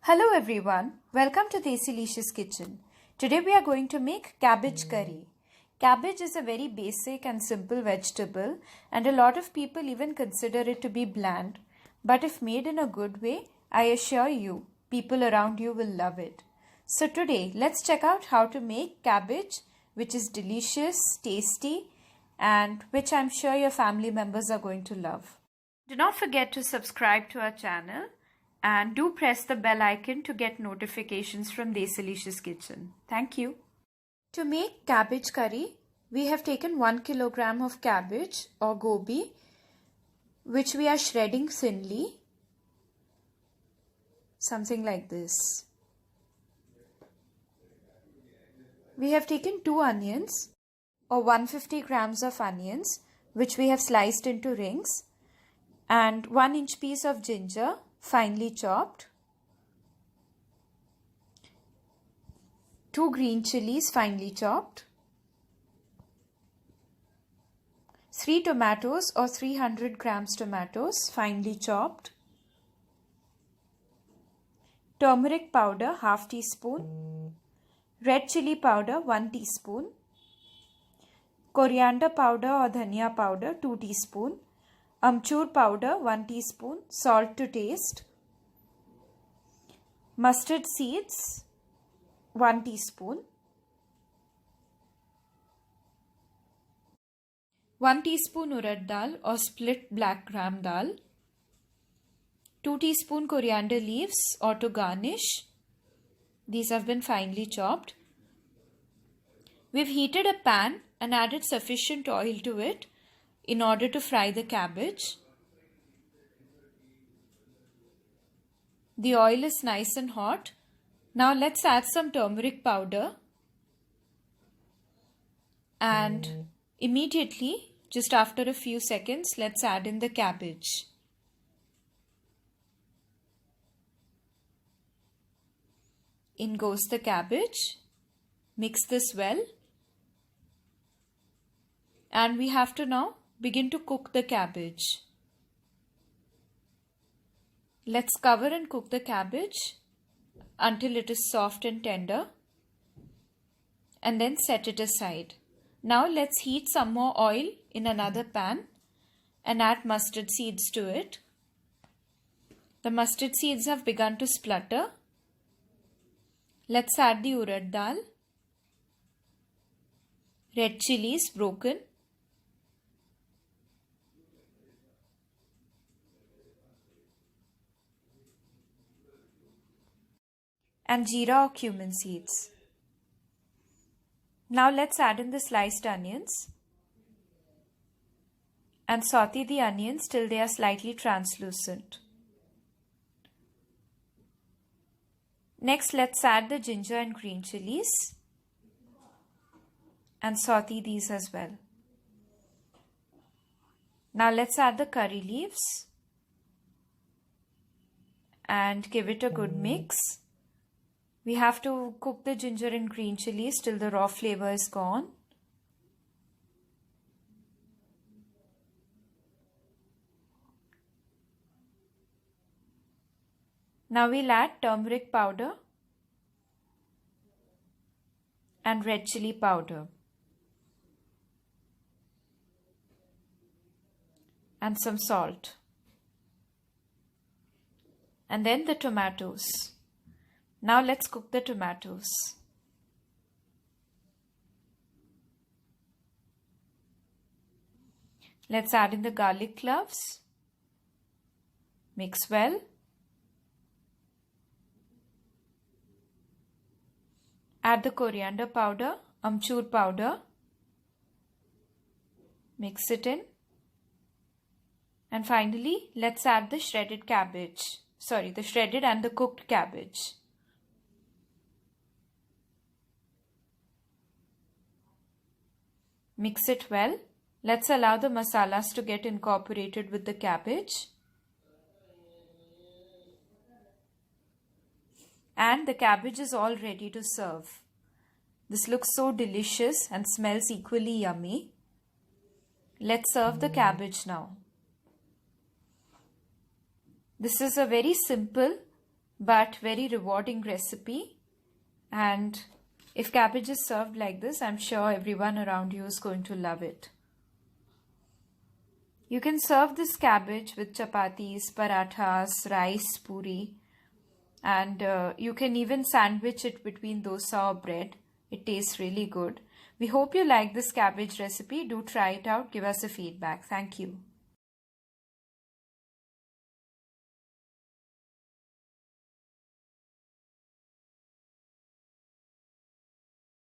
Hello everyone, welcome to Desilicious Kitchen. Today we are going to make cabbage curry. Cabbage is a very basic and simple vegetable and a lot of people even consider it to be bland. But if made in a good way, I assure you, people around you will love it. So today, let's check out how to make cabbage, which is delicious, tasty, and which I'm sure your family members are going to love. Do not forget to subscribe to our channel. And do press the bell icon to get notifications from Desilicious Kitchen. Thank you. To make cabbage curry, we have taken 1 kilogram of cabbage or gobi, which we are shredding thinly. Something like this. We have taken 2 onions or 150 grams of onions, which we have sliced into rings, and 1-inch piece of ginger, finely chopped, 2 green chillies finely chopped, 3 tomatoes or 300 grams tomatoes finely chopped, turmeric powder ½ teaspoon, red chilli powder 1 teaspoon, coriander powder or dhaniya powder 2 teaspoon, Aamchoor powder 1 teaspoon, salt to taste, mustard seeds 1 teaspoon, 1 teaspoon urad dal or split black gram dal, 2 teaspoon coriander leaves or to garnish. These have been finely chopped. We've heated a pan and added sufficient oil to it in order to fry the cabbage. The oil is nice and hot. Now let's add some turmeric powder and immediately, just after a few seconds, let's add in the cabbage. In goes the cabbage. Mix this well. And we have to now begin to cook the cabbage. Let's cover and cook the cabbage until it is soft and tender, and then set it aside. Now let's heat some more oil in another pan and add mustard seeds to it. The mustard seeds have begun to splutter. Let's add the urad dal, red chillies broken, and jeera or cumin seeds. Now let's add in the sliced onions and saute the onions till they are slightly translucent. Next, let's add the ginger and green chillies and saute these as well. Now let's add the curry leaves and give it a good mix. We have to cook the ginger and green chillies till the raw flavor is gone. Now we'll add turmeric powder and red chilli powder and some salt, and then the tomatoes. Now let's cook the tomatoes. Let's add in the garlic cloves. Mix well. Add the coriander powder, Aamchoor powder. Mix it in. And finally, let's add the shredded cabbage. The shredded and the cooked cabbage. Mix it well. Let's allow the masalas to get incorporated with the cabbage. And the cabbage is all ready to serve. This looks so delicious and smells equally yummy. Let's serve the cabbage now. This is a very simple but very rewarding recipe. And if cabbage is served like this, I'm sure everyone around you is going to love it. You can serve this cabbage with chapatis, parathas, rice, puri, and you can even sandwich it between dosa or bread. It tastes really good. We hope you like this cabbage recipe. Do try it out. Give us a feedback. Thank you.